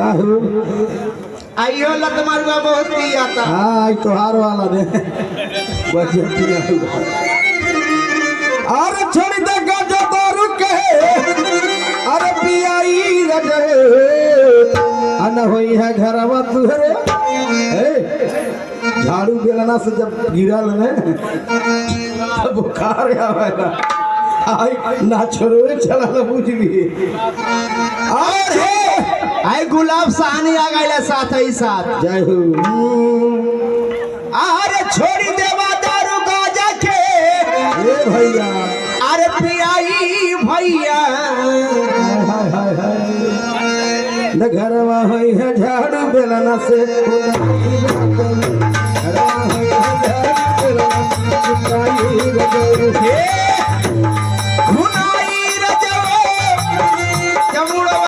काहू आइयो लत मारुआ बहुत पिया था। हाँ तोहार वाला ने बच्चे पिया अरे छोड़ दे गजा दारू के अरे पियाई रजे अन होई है घरवा तुहरे झाड़ू बेलना से जब गिरल ने तब बुखार आवेला आई ना छोड़े चला ना बुझली और आई गुलाब सानी आ गइला साथ ही साथ जय हो अरे छोड़ी देवा दारू गाजा के ए भैया अरे पियाई भैया हाय हाय हाय न घरवा होई है झाड़ू बेलना से घरवा होई है झाड़ू बेलना से